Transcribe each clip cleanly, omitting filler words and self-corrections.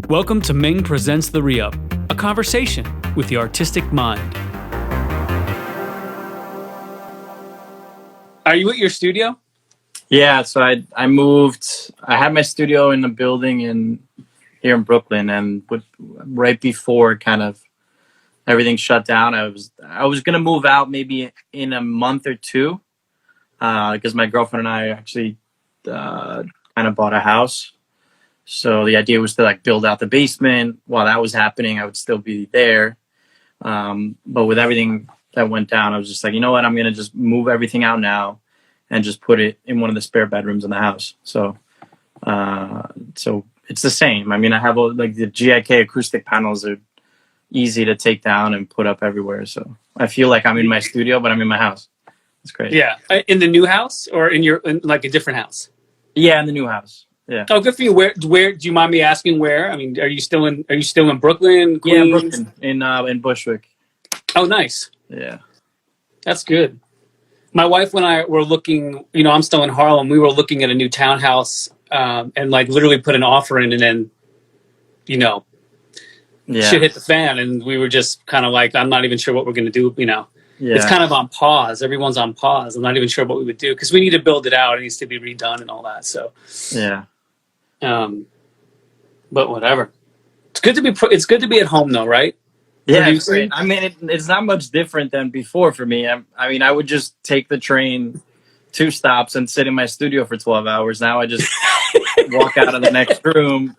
Welcome to MING Presents the Re-UP, a conversation with the artistic mind. Are you at your studio? Yeah, so I moved. I had my studio in a building here in Brooklyn, and right before kind of everything shut down, I was gonna move out maybe in a month or two, because my girlfriend and I actually kind of bought a house. So the idea was to like build out the basement. While that was happening, I would still be there. But with everything that went down, I was just like, you know what? I'm gonna just move everything out now and just put it in one of the spare bedrooms in the house. So it's the same. I mean, I have like the GIK acoustic panels are easy to take down and put up everywhere. So I feel like I'm in my studio, but I'm in my house. It's great. Yeah, in the new house or in like a different house? Yeah, in the new house. Yeah. Oh, good for you. Where? Do you mind me asking where? I mean, are you still in Brooklyn, Queens? Yeah, Brooklyn, in Bushwick. Oh, nice. Yeah. That's good. My wife and I were looking, I'm still in Harlem. We were looking at a new townhouse and like literally put an offer in, and then, shit hit the fan. And we were just kind of like, I'm not even sure what we're going to do. It's kind of on pause. Everyone's on pause. I'm not even sure what we would do because we need to build it out. It needs to be redone and all that. So, yeah. But whatever. It's good to be at home though, right? Yeah, it's great. I mean, it's not much different than before for me. I mean, I would just take the train 2 stops and sit in my studio for 12 hours. Now I just walk out of the next room,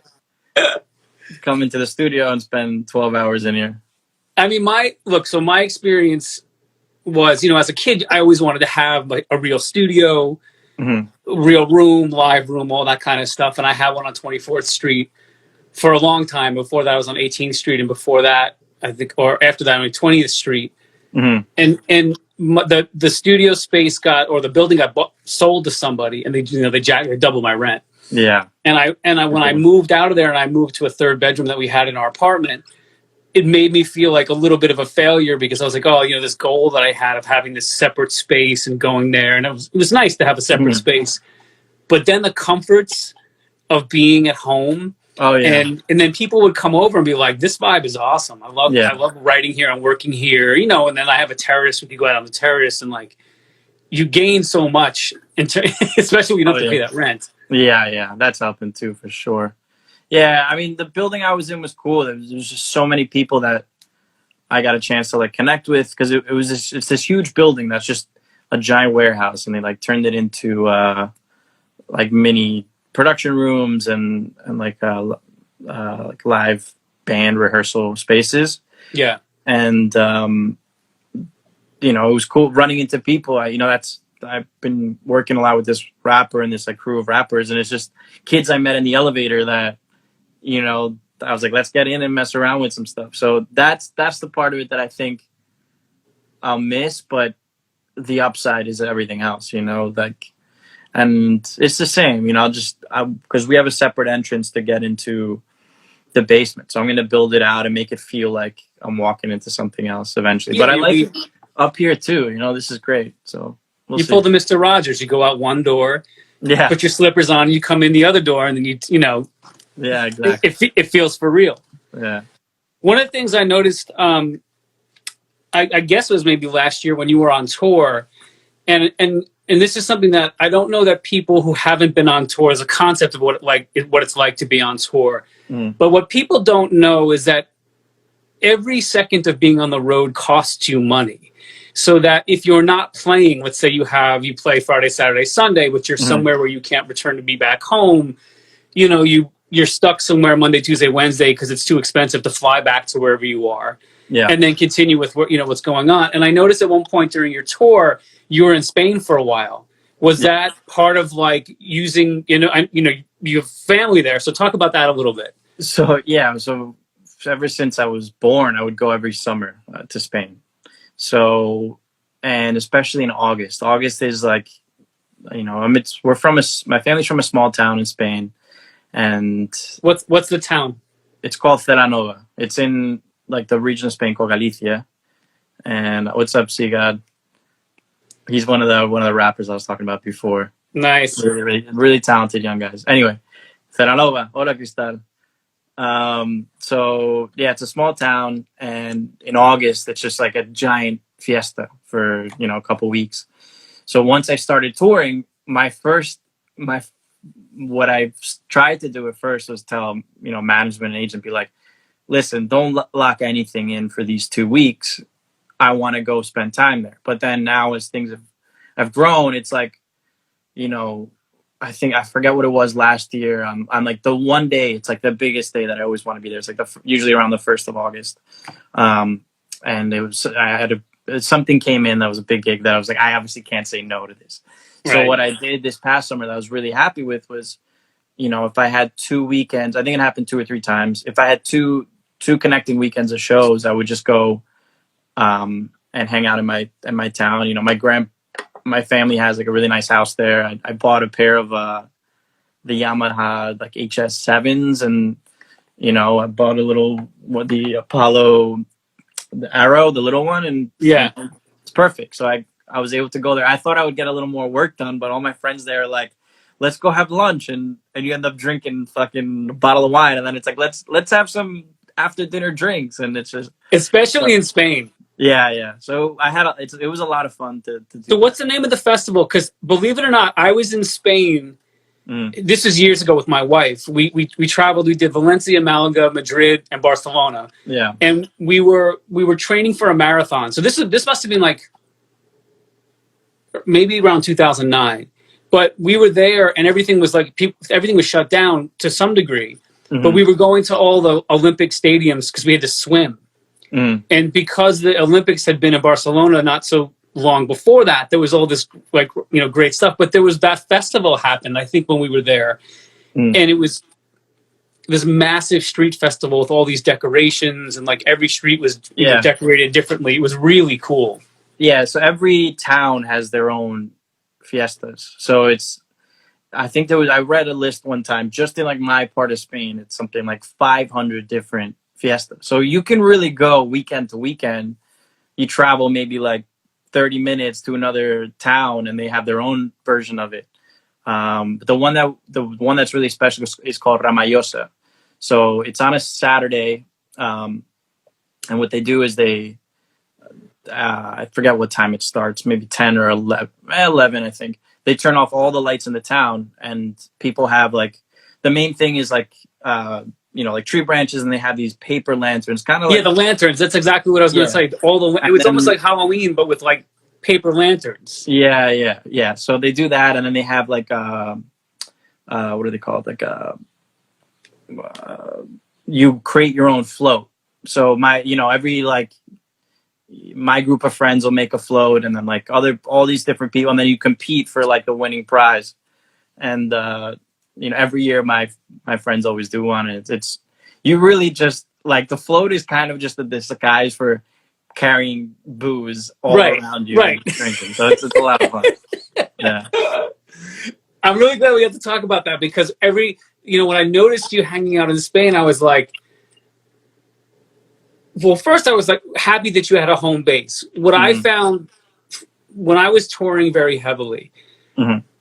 come into the studio, and spend 12 hours in here. I mean, my experience was, as a kid, I always wanted to have like a real studio, real room, live room, all that kind of stuff. And I had one on 24th Street for a long time. Before that, I was on 18th Street, and before that, I think, or after that, on 20th Street, and the studio space the building got sold to somebody, and they doubled my rent. Yeah. And when I moved out of there and I moved to a 3rd bedroom that we had in our apartment, it made me feel like a little bit of a failure because I was like, this goal that I had of having this separate space and going there, and it was nice to have a separate space, but then the comforts of being at home. Oh yeah, and then people would come over and be like, "This vibe is awesome. I love writing here and working here, And then I have a terrace. We could go out on the terrace, and like, you gain so much, especially when you don't have to pay that rent. Yeah, that's helping too for sure. Yeah, I mean, the building I was in was cool. There was just so many people that I got a chance to like connect with because it's this huge building that's just a giant warehouse, and they like turned it into like mini production rooms and like live band rehearsal spaces. Yeah. And it was cool running into people. I've been working a lot with this rapper and this like crew of rappers, and it's just kids I met in the elevator that I was like, let's get in and mess around with some stuff. So that's the part of it that I think I'll miss, but the upside is everything else, and it's the same, because we have a separate entrance to get into the basement. So I'm going to build it out and make it feel like I'm walking into something else eventually. Yeah, but I like it up here too. This is great. So we'll see. Pull the Mr. Rogers. You go out one door, put your slippers on, you come in the other door, and then yeah, exactly. It feels for real. Yeah. One of the things I noticed, I guess it was maybe last year when you were on tour, and this is something that I don't know that people who haven't been on tour as a concept of what it's like to be on tour. But what people don't know is that every second of being on the road costs you money. So that if you're not playing, let's say you play Friday, Saturday, Sunday, but you're somewhere where you can't return to be back home, you're stuck somewhere Monday, Tuesday, Wednesday because it's too expensive to fly back to wherever you are. Yeah. And then continue with what's going on. And I noticed at one point during your tour, you were in Spain for a while. Was that part of like using, you have family there. So talk about that a little bit. So, so ever since I was born, I would go every summer to Spain. So, and especially in August. August is like, my family's from a small town in Spain. And what's the town? It's called Terranova. It's in like the region of Spain called Galicia. And what's up, Sigad? He's one of the rappers I was talking about before. Nice. Really, really, really talented young guys. Anyway, Terranova. Hola, Cristal. So yeah, it's a small town, and in August it's just like a giant fiesta for a couple weeks. So once I started touring, my what I tried to do at first was tell management and agent, be like, listen, don't lock anything in for these 2 weeks. I want to go spend time there. But then now, as things have grown, it's like, I think I forget what it was last year. I'm like the one day, it's like the biggest day that I always want to be there. It's like usually around the 1st of August. And it was, something came in that was a big gig that I was like, I obviously can't say no to this. Right. So what I did this past summer that I was really happy with was, if I had 2 weekends, I think it happened 2 or 3 times. If I had two connecting weekends of shows, I would just go and hang out in my town. My family has like a really nice house there. I bought a pair of the Yamaha like HS7s, and I bought the Apollo, the Arrow, the little one, and yeah, it's perfect. So I was able to go there. I thought I would get a little more work done, but all my friends there are like, let's go have lunch, and you end up drinking fucking a bottle of wine, and then it's like let's have some after dinner drinks, and it's just especially in Spain. Yeah. So it was a lot of fun to do. So what's the name of the festival? Because believe it or not, I was in Spain. This was years ago with my wife. We traveled. We did Valencia, Malaga, Madrid, and Barcelona. Yeah. And we were training for a marathon. So this must have been like maybe around 2009. But we were there, and everything was like everything was shut down to some degree. Mm-hmm. But we were going to all the Olympic stadiums because we had to swim. Mm. And because the Olympics had been in Barcelona not so long before that, there was all this great stuff. But there was that festival happened, I think, when we were there. And it was this massive street festival with all these decorations, and like every street was decorated differently. It was really cool. Yeah, so every town has their own fiestas. So I think I read a list one time, just in like my part of Spain, it's something like 500 different fiestas. So you can really go weekend to weekend. You travel maybe like 30 minutes to another town, and they have their own version of it. The one that's really special is called Ramallosa. So it's on a Saturday, and what they do is I forget what time it starts, maybe 10 or 11, I think. They turn off all the lights in the town, and people have like, the main thing is like, like tree branches, and they have these paper lanterns, kind of like... Yeah, the lanterns. That's exactly what I was going to say. It was almost like Halloween, but with like paper lanterns. Yeah. So they do that, and then they have like, what are they called? Like, you create your own float. So my group of friends will make a float, and then like all these different people, and then you compete for like the winning prize. And every year my friends always do one. It's you really just like, the float is kind of just the disguise for carrying booze all around you, and drinking. So it's a lot of fun. Yeah. I'm really glad we have to talk about that, because when I noticed you hanging out in Spain, I was like, well, first I was like happy that you had a home base. What I found when I was touring very heavily, in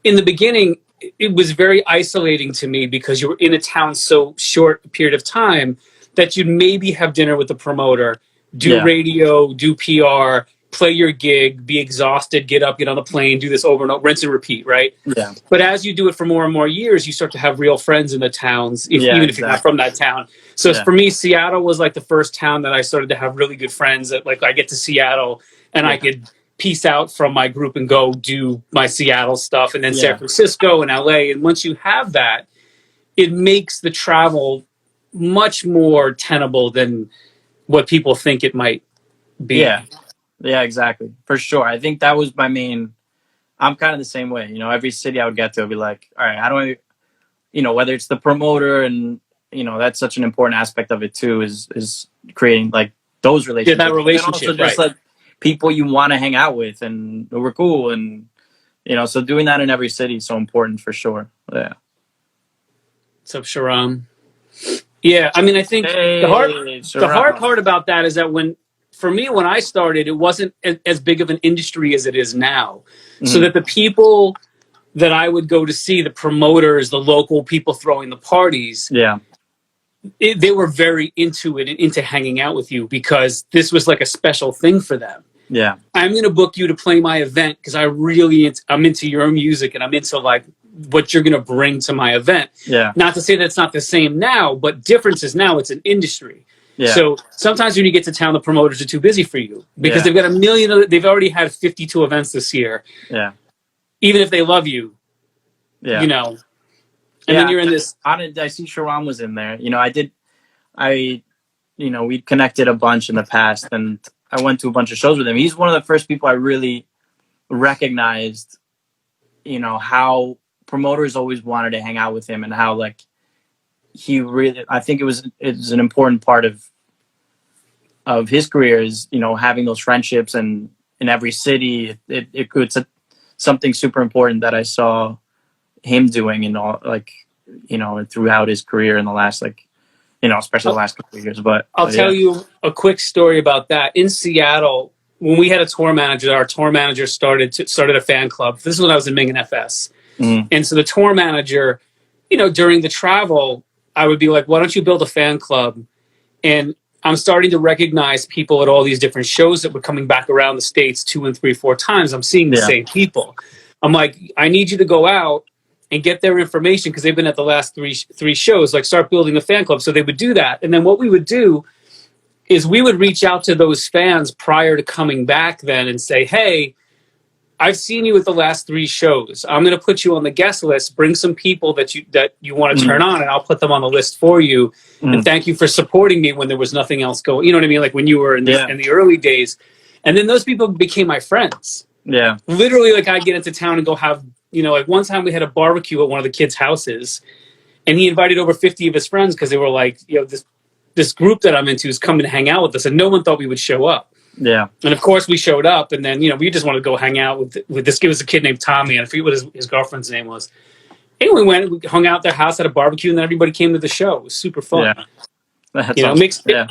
the beginning, it was very isolating to me, because you were in a town so short a period of time that you'd maybe have dinner with the promoter, do radio, do PR, play your gig, be exhausted, get up, get on the plane, do this over and over, rinse and repeat, right? Yeah. But as you do it for more and more years, you start to have real friends in the towns, even if you're not from that town. So for me, Seattle was like the first town that I started to have really good friends. That like I get to Seattle, and I could peace out from my group and go do my Seattle stuff, and then San Francisco and LA. And once you have that, it makes the travel much more tenable than what people think it might be. Yeah, exactly. For sure. I think that was my main... I'm kind of the same way. Every city I would get to, I'd be like, all right, how do I... whether it's the promoter, and, that's such an important aspect of it too, is creating like those relationships. Yeah, that relationship, and also just like people you want to hang out with, and who are cool, and, so doing that in every city is so important for sure. Yeah. What's up, Sharam? Yeah, I mean, I think the hard part about that is that when I started, it wasn't as big of an industry as it is now. So that the people that I would go to see, the promoters, the local people throwing the parties, they were very into it and into hanging out with you because this was like a special thing for them. Yeah. I'm going to book you to play my event because I'm into your music and I'm into like what you're going to bring to my event. Yeah. Not to say that it's not the same now, but difference is now it's an industry. Yeah. So sometimes when you get to town, the promoters are too busy for you because they've got a million. They've already had 52 events this year. Yeah. Even if they love you, Yeah. you know. And then you're in this. I see Sharon was in there. You know, we connected a bunch in the past, and I went to a bunch of shows with him. He's one of the first people I really recognized, you know, how promoters always wanted to hang out with him and how like he really, I think it's an important part of his career is, you know, having those friendships and in every city, it's something super important that I saw him doing in all, like, you know, throughout his career in the last, like, you know, especially the last couple of years. But I'll tell you a quick story about that. In Seattle, when we had a tour manager, our tour manager started a fan club. This is when I was in Ming and FS. Mm-hmm. And so the tour manager, you know, during the travel, I would be like, why don't you build a fan club? And I'm starting to recognize people at all these different shows that were coming back around the States 2 and 3, 4 times. I'm seeing the same people. I'm like, I need you to go out and get their information because they've been at the last three shows. Like, start building a fan club. So they would do that. And then what we would do is we would reach out to those fans prior to coming back then and say, hey, I've seen you at the last 3 shows. I'm going to put you on the guest list. Bring some people that you want to turn on, and I'll put them on the list for you. And thank you for supporting me when there was nothing else going. You know what I mean? Like when you were in the early days. And then those people became my friends. Yeah. Literally, like I'd get into town and go have, you know, like one time we had a barbecue at one of the kids' houses, and he invited over 50 of his friends because they were like, you know, this group that I'm into is coming to hang out with us, and no one thought we would show up. Yeah. And of course we showed up, and then, you know, we just wanted to go hang out with this. It was a kid named Tommy, and I forget what his girlfriend's name was. And we went, we hung out at their house, had a barbecue, and then everybody came to the show. It was super fun. Yeah. That's awesome.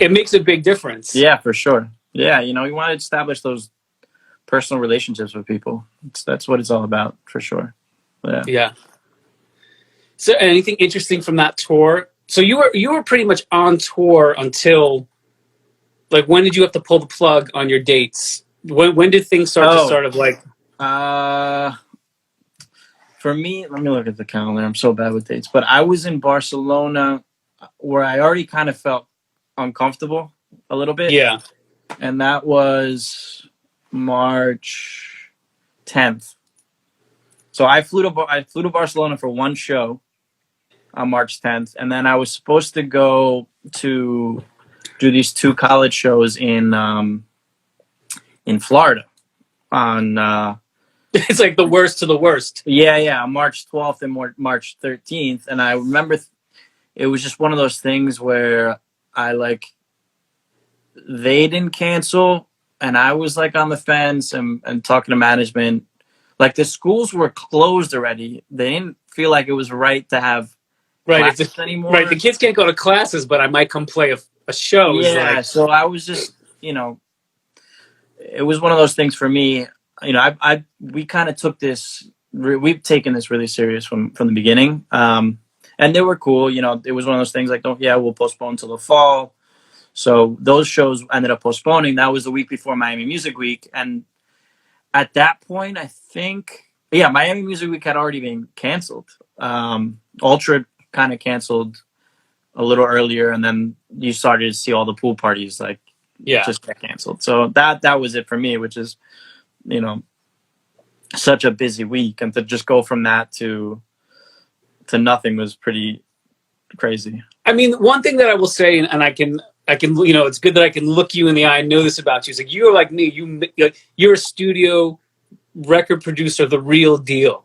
It makes a big difference. Yeah, for sure. Yeah, you know, you want to establish those personal relationships with people. That's what it's all about, for sure. Yeah. Yeah. So anything interesting from that tour? So you were pretty much on tour until, like, when did you have to pull the plug on your dates? When did things start to sort of like? For me, let me look at the calendar. I'm so bad with dates, but I was in Barcelona where I already kind of felt uncomfortable a little bit. Yeah. And that was March 10th. So I flew to Barcelona for one show on March 10th, and then I was supposed to go to do these 2 college shows in Florida on it's like the worst to the worst. Yeah, March 12th and March 13th. And I remember it was just one of those things where they didn't cancel, and I was like on the fence and talking to management. Like, the schools were closed already. They didn't feel like it was right to have classes anymore. Right, the kids can't go to classes, but I might come play a show. Yeah, so I was just, you know, it was one of those things for me. You know, we kind of took this. We've taken this really serious from the beginning, and they were cool. You know, it was one of those things like, we'll postpone until the fall. So those shows ended up postponing. That was the week before Miami Music Week, and at that point, I think, Miami Music Week had already been canceled. Ultra kind of canceled a little earlier, and then you started to see all the pool parties just get canceled. So that was it for me, which is, you know, such a busy week, and to just go from that to nothing was pretty crazy. I mean, one thing that I will say, and I can, you know, it's good that I can look you in the eye and know this about you. It's like, you're like me. You're a studio record producer, the real deal.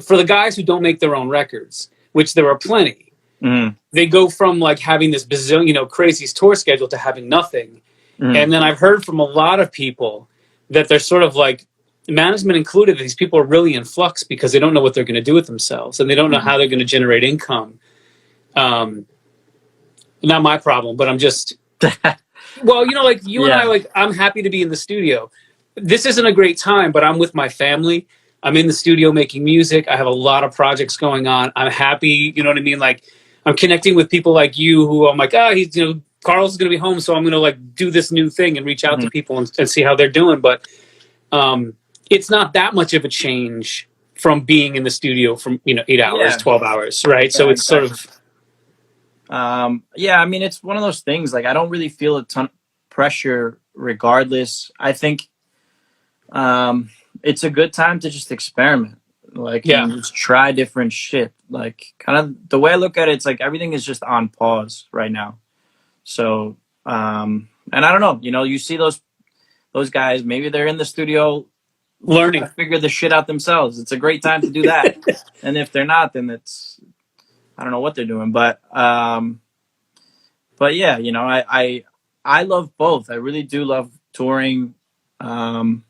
For the guys who don't make their own records, which there are plenty, they go from like having this bazillion, you know, crazy tour schedule to having nothing. And then I've heard from a lot of people that they're sort of like, management included, these people are really in flux because they don't know what they're going to do with themselves, and they don't know how they're going to generate income. Not my problem, but I'm just, well, you know, like you and I, like, I'm happy to be in the studio. This isn't a great time, but I'm with my family. I'm in the studio making music. I have a lot of projects going on. I'm happy. You know what I mean? Like, I'm connecting with people like you who I'm like, he's, Carl's going to be home, so I'm going to like do this new thing and reach out to people and see how they're doing. But it's not that much of a change from being in the studio from 8 hours, Yeah. 12 hours, right? So it's exactly. sort of Yeah, I mean, it's one of those things. Like, I don't really feel a ton of pressure regardless. I think it's a good time to just experiment, like, and just try different shit. Like, kind of the way I look at it, it's like everything is just on pause right now. So, and I don't know, you see those guys, maybe they're in the studio learning. trying to figure the shit out themselves. It's a great time to do that. And if they're not, then I don't know what they're doing. But yeah, I love both. I really do love touring. And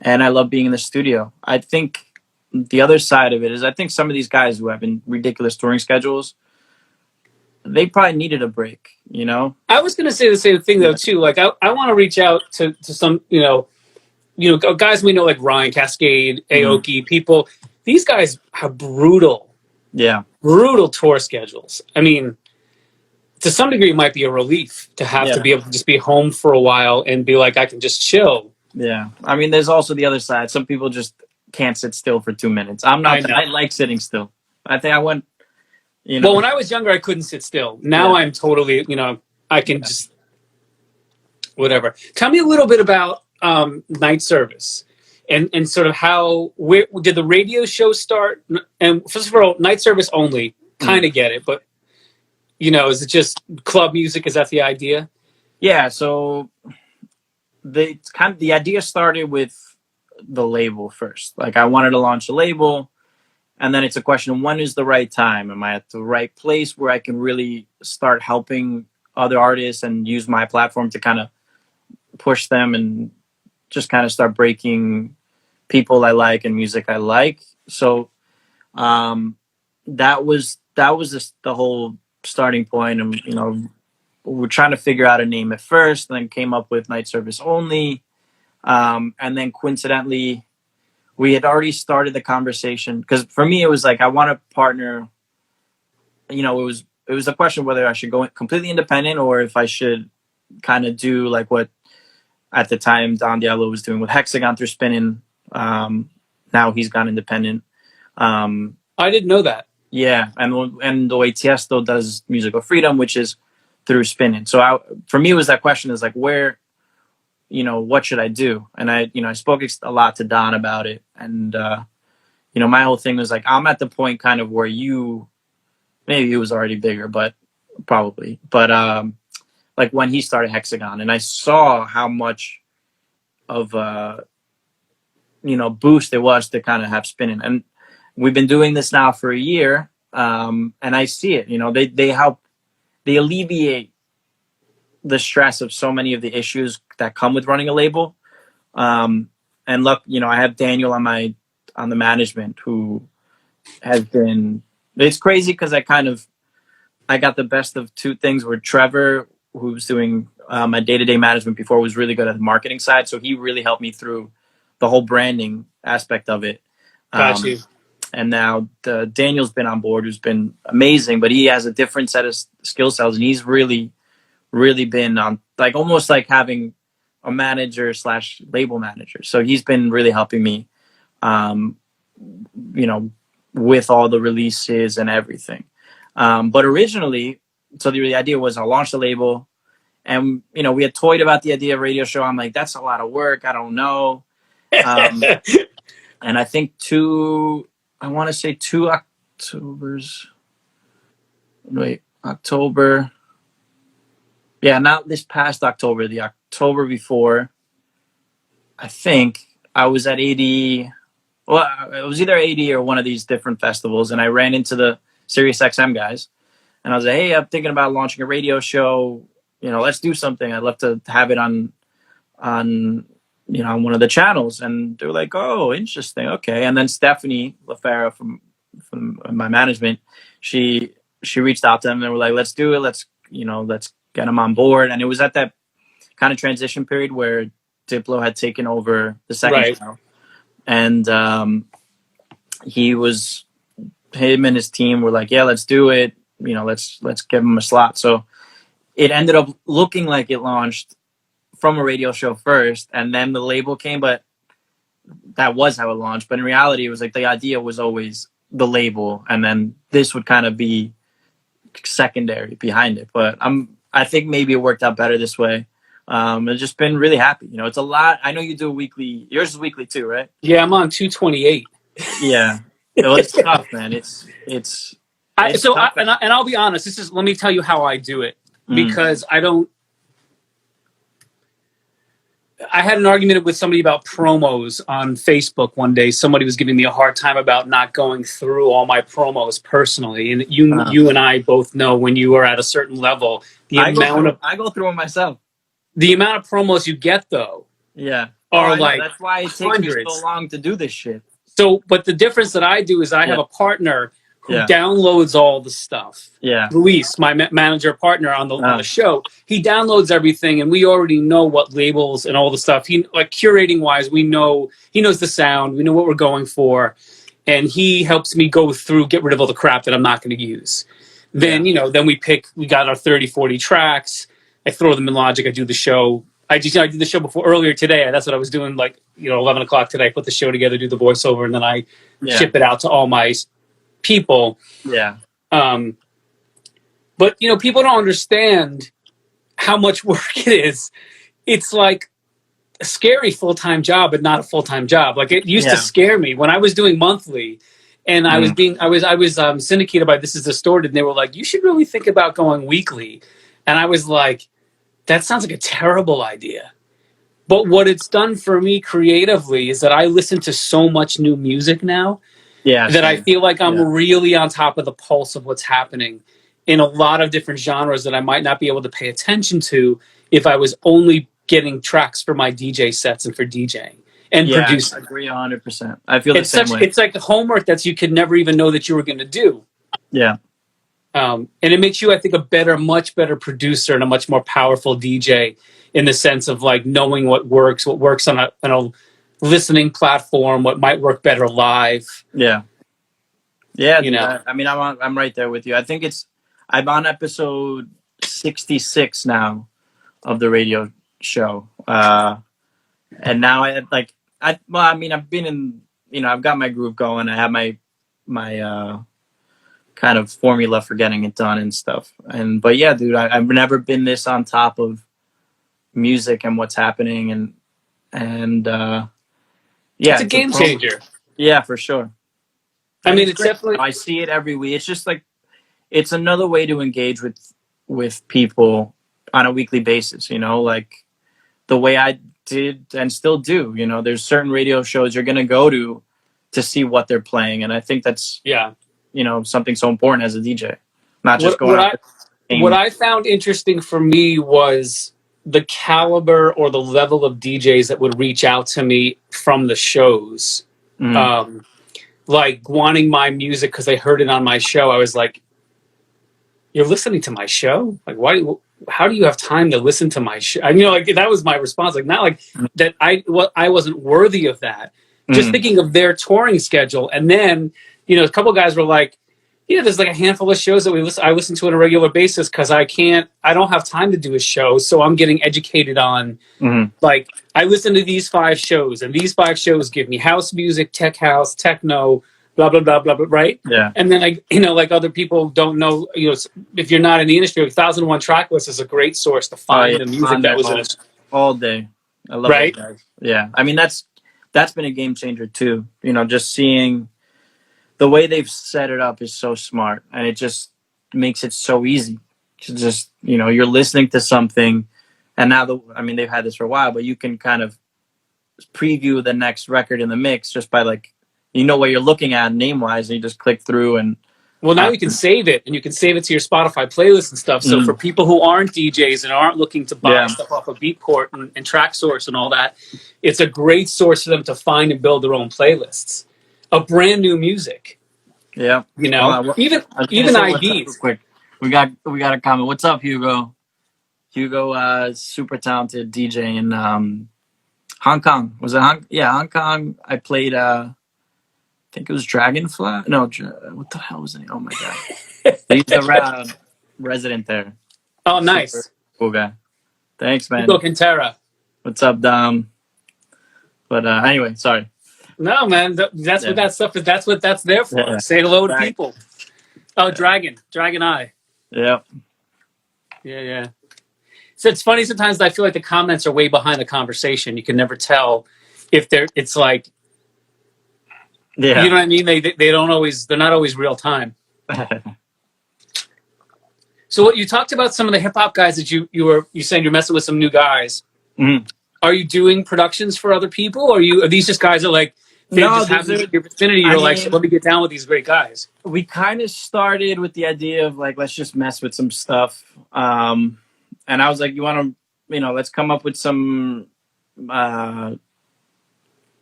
I love being in the studio. I think the other side of it is I think some of these guys who have in ridiculous touring schedules, they probably needed a break, I was going to say the same thing though too. Like I want to reach out to some guys we know like Ryan Cascade, Aoki, people. These guys have brutal tour schedules. I mean, to some degree, it might be a relief to have to be able to just be home for a while and be like, I can just chill. Yeah. I mean, there's also the other side. Some people just can't sit still for 2 minutes. I'm not. I like sitting still. I think I went. Well, when I was younger, I couldn't sit still. Now I'm totally. I can just whatever. Tell me a little bit about night service and sort of where did the radio show start? And first of all, night service only. Kind of get it, but is it just club music? Is that the idea? Yeah. So the idea started with the label first. Like, I wanted to launch a label, and then it's a question of when is the right time? Am I at the right place where I can really start helping other artists and use my platform to kind of push them and just kind of start breaking people I like and music I like. So that was just the whole starting point. And we're trying to figure out a name at first, and then came up with Night Service Only. And then coincidentally, we had already started the conversation, because for me it was like, I want to partner. It was a question whether I should go completely independent or if I should kind of do like what at the time Don Diablo was doing with Hexagon through Spinnin'. Now he's gone independent. I didn't know that. Yeah, and the way Tiesto does Musical Freedom, which is through Spinnin'. So for me, it was that question is like, where, what should I do? And I spoke a lot to Don about it. And, my whole thing was like, I'm at the point kind of where maybe it was already bigger, but probably. But like when he started Hexagon, and I saw how much of boost it was to kind of have Spinnin'. And we've been doing this now for a year, and I see it. They alleviate the stress of so many of the issues that come with running a label. And look, I have Daniel on the management, who has been. It's crazy because I got the best of two things. Where Trevor, who was doing my day-to-day management before, was really good at the marketing side, so he really helped me through the whole branding aspect of it. Got you. And now Daniel's been on board, who's been amazing, but he has a different set of skill sets, and he's really, really been on, like, almost like having a manager / label manager. So he's been really helping me, with all the releases and everything. But originally, so the idea was I'll launch the label, and we had toyed about the idea of radio show. I'm like, that's a lot of work. I don't know. And I think two Octobers. Wait, October. Yeah, not this past October, the October before. I think I was at 80. Well, it was either 80 or one of these different festivals, and I ran into the Sirius XM guys, and I was like, "Hey, I'm thinking about launching a radio show. Let's do something. I'd love to have it on on one of the channels." And they were like, "Oh, interesting. Okay." And then Stephanie LaFera from my management, she reached out to them and they were like, "Let's do it. Let's get them on board." And it was at that kind of transition period where Diplo had taken over the second channel, and him and his team were like, "Yeah, let's do it. let's give them a slot. So it ended up looking like it launched from a radio show first, and then the label came, but that was how it launched. But in reality, it was like the idea was always the label, and then this would kind of be secondary behind it. But I think maybe it worked out better this way. I've just been really happy. It's a lot. I know you do a weekly. Yours is weekly too, right? Yeah, I'm on 228. Yeah. Well, it's tough, man. It's tough. I'll be honest. Let me tell you how I do it, because I had an argument with somebody about promos on Facebook one day. Somebody was giving me a hard time about not going through all my promos personally. And you and I both know when you are at a certain level, I go through them myself. The amount of promos you get, though, are like that's why it takes me so long to do this shit. So, but the difference that I do is I have a partner who downloads all the stuff. Yeah. Luis, my manager partner on the show, he downloads everything, and we already know what labels and all the stuff. He, like, curating wise, he knows the sound, we know what we're going for, and he helps me go through, get rid of all the crap that I'm not going to use. Then, then we got our 30, 40 tracks. I throw them in Logic. I do the show. I did the show earlier today. That's what I was doing, 11 o'clock today. I put the show together, do the voiceover, and then I ship it out to all my people. Yeah. But, people don't understand how much work it is. It's like a scary full-time job, but not a full-time job. Like, it used to scare me when I was doing monthly, and I was syndicated by This Is Distorted, and they were like, you should really think about going weekly. And I was like, that sounds like a terrible idea. But what it's done for me creatively is that I listen to so much new music now that I feel like I'm really on top of the pulse of what's happening in a lot of different genres that I might not be able to pay attention to if I was only getting tracks for my DJ sets and for DJing and producing. I agree 100%. I feel the same way. It's like the homework that you could never even know that you were going to do. Yeah. And it makes you, I think, much better producer and a much more powerful DJ in the sense of like knowing what works on a listening platform, what might work better live. Yeah. Yeah. I'm right there with you. I think I'm on episode 66 now of the radio show. And now I've been in, I've got my groove going. I have my kind of formula for getting it done and stuff. But yeah, dude, I've never been this on top of music and what's happening, and it's a game changer. Yeah, for sure. It's definitely. I see it every week. It's just like it's another way to engage with people on a weekly basis. Like the way I did and still do. There's certain radio shows you're gonna go to see what they're playing, and I think that's something so important as a DJ. Not just what I found interesting for me was the caliber or the level of DJs that would reach out to me from the shows. Like wanting my music because they heard it on my show. I was like, you're listening to my show? Like, how do you have time to listen to my show? That was my response. Like, not like that I wasn't worthy of that. Just thinking of their touring schedule. And then, a couple guys were like, there's like a handful of shows that I listen to on a regular basis because I don't have time to do a show. So I'm getting educated on, like, I listen to these 5 shows, and these 5 shows give me house music, tech house, techno, blah, blah, blah, blah, blah, right? Yeah. And then, like other people don't know, if you're not in the industry, 1001 track list is a great source to find the music that was in it. All day. I love it, guys. Yeah. That's been a game changer too. Just seeing the way they've set it up is so smart, and it just makes it so easy to just, you're listening to something, and now they've had this for a while, but you can kind of preview the next record in the mix just by like, what you're looking at name wise, and you just click through and. Well, now you can save it, and you can save it to your Spotify playlist and stuff. So for people who aren't DJs and aren't looking to buy stuff off of Beatport and Track Source and all that, it's a great source for them to find and build their own playlists of brand new music. Yeah, even IDs. Quick, we got a comment. What's up, Hugo? Hugo, super talented DJ in Hong Kong. Was it Hong Kong? I played. I think it was Dragonfly. No, what the hell was it? Oh my god! He's the resident there. Oh, Super nice. cool guy. Thanks, Hugo man. Quintera. What's up, Dom? But anyway, sorry. No, man, that's what that stuff is. That's what that's there for. Yeah. Say hello to people. Oh, Dragon Eye. Yeah. Yeah. So it's funny sometimes. I feel like the comments are way behind the conversation. You can never tell if they're. It's like, Yeah. you know what I mean. They don't always. They're not always real time. So what you talked about some of the hip hop guys that you saying you're messing with some new guys. Mhm. Are you doing productions for other people? Or are these just guys that are like they just have in your vicinity? You're like, so let me get down with these great guys. We kind of started with the idea of like, let's just mess with some stuff. And I was like, you want to, let's come up with some,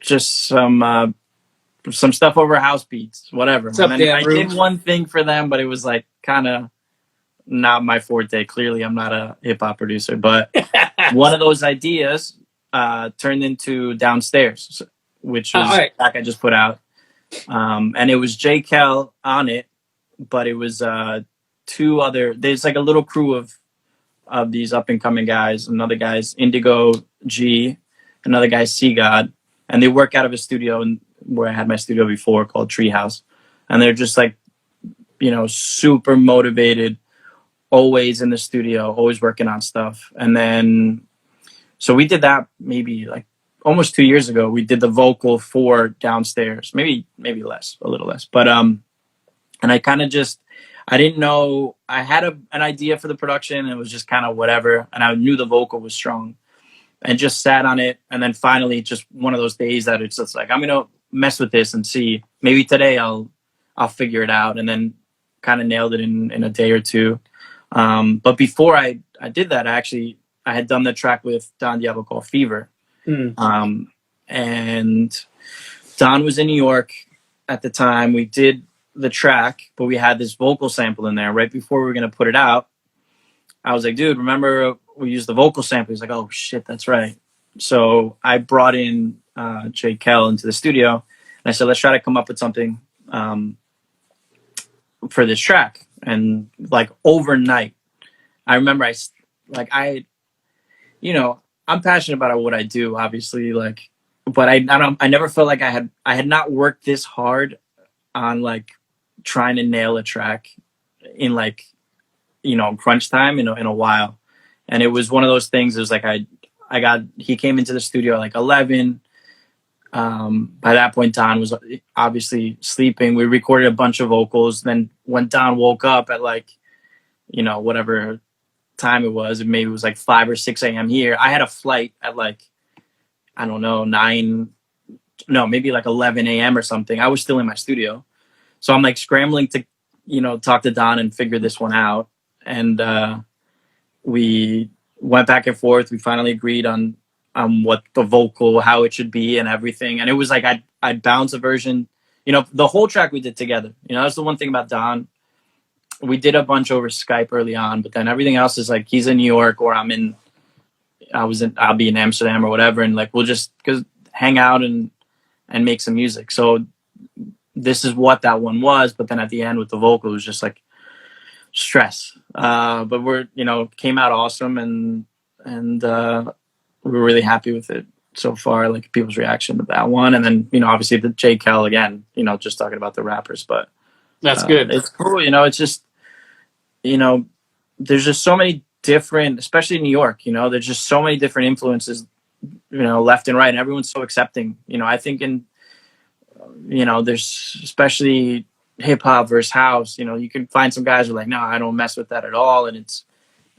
just some stuff over house beats, whatever. What's up, and then Dan I Rude? did one thing for them, but it was like kind of not my forte. Clearly, I'm not a hip hop producer, but one of those ideas turned into Downstairs, which was the track I just put out. And it was J. Kel on it, but it was two other. There's like a little crew of these up and coming guys. Another guy's Indigo G, another guy's C God, and they work out of a studio where I had my studio before called Treehouse, and they're just like, super motivated, always in the studio, always working on stuff. And then, so we did that maybe like almost 2 years ago. We did the vocal for Downstairs, maybe less, a little less, but and I kind of I didn't know. I had an idea for the production, and it was just kind of whatever. And I knew the vocal was strong, and just sat on it. And then finally, just one of those days that it's just like, I'm gonna mess with this and see. Maybe today I'll figure it out. And then kind of nailed it in a day or two. But before I did that, I had done the track with Don Diablo called Fever. And Don was in New York at the time. We did the track, but we had this vocal sample in there right before we were going to put it out. I was like, dude, remember we used the vocal sample? He's like, oh shit, that's right. So I brought in J. Kel into the studio, and I said, let's try to come up with something for this track. And like overnight, I remember I'm passionate about what I do, obviously, but I never felt like I had not worked this hard on like trying to nail a track in crunch time in a while. And it was one of those things. It was like he came into the studio at like 11. By that point, Don was obviously sleeping. We recorded a bunch of vocals. Then when Don woke up at whatever time it was, maybe it was like 5 or 6 a.m. here. I had a flight at I don't know, maybe like 11 a.m. or something. I was still in my studio. So I'm like scrambling to, talk to Don and figure this one out. And we went back and forth. We finally agreed on what the vocal, how it should be and everything. And it was like I'd bounce a version, the whole track we did together. That's the one thing about Don. We did a bunch over Skype early on, but then everything else is like he's in New York or I'll be in Amsterdam or whatever. And like we'll just hang out and make some music. So this is what that one was. But then at the end with the vocal, it was just like stress. But we're, came out awesome and we're really happy with it so far, like people's reaction to that one. And then, obviously the J. Kel again, just talking about the rappers, but that's good. It's cool. It's just, there's just so many different, especially in New York, there's just so many different influences, left and right. And everyone's so accepting, I think there's especially hip hop versus house, you can find some guys who are like, no, I don't mess with that at all. And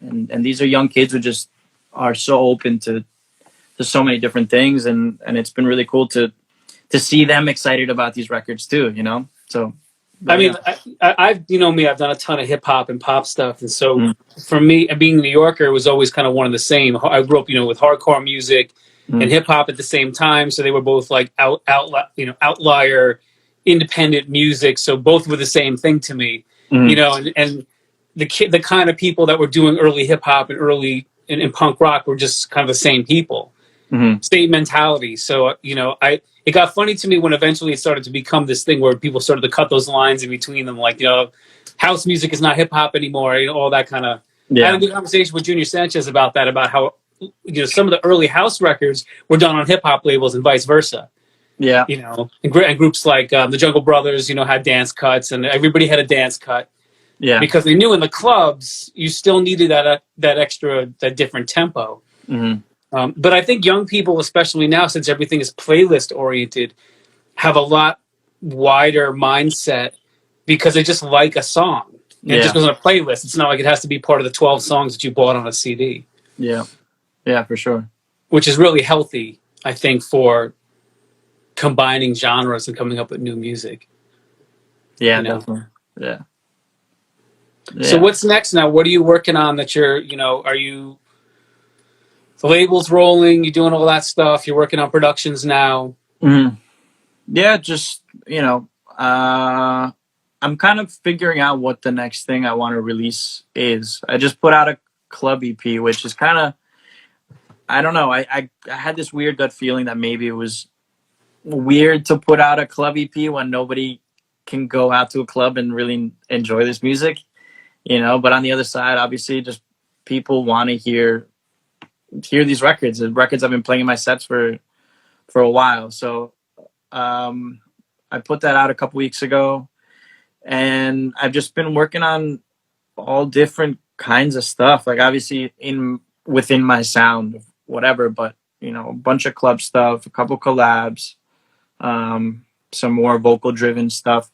and these are young kids who just are so open to so many different things. And it's been really cool to see them excited about these records too, So, I mean, I've I've done a ton of hip hop and pop stuff. And so for me, being a New Yorker, it was always kind of one of the same. I grew up, with hardcore music and hip hop at the same time. So they were both like outlier independent music. So both were the same thing to me, and the kind of people that were doing early hip hop and early in punk rock were just kind of the same people, same mentality. So, it got funny to me when eventually it started to become this thing where people started to cut those lines in between them. Like, house music is not hip hop anymore. All that kind of. I had a good conversation with Junior Sanchez about that, about how some of the early house records were done on hip hop labels and vice versa. Yeah. And groups like the Jungle Brothers, had dance cuts, and everybody had a dance cut. Yeah. Because they knew in the clubs you still needed that extra, that different tempo. Mm-hmm. But I think young people, especially now, since everything is playlist oriented, have a lot wider mindset because they just like a song. And it just goes on a playlist. It's not like it has to be part of the 12 songs that you bought on a CD. Yeah. Yeah, for sure. Which is really healthy, I think, for combining genres and coming up with new music. Yeah, definitely. Yeah. So what's next now? What are you working on that you're, are you, the label's rolling, you're doing all that stuff, you're working on productions now? Mm-hmm. Yeah, just, I'm kind of figuring out what the next thing I want to release is. I just put out a club EP, which is kind of, I don't know. I had this weird gut feeling that maybe it was weird to put out a club EP when nobody can go out to a club and really enjoy this music, But on the other side, obviously, just people want to hear these records. The records I've been playing in my sets for a while. So I put that out a couple weeks ago, and I've just been working on all different kinds of stuff. Like obviously within my sound, whatever, but a bunch of club stuff, a couple collabs, some more vocal driven stuff.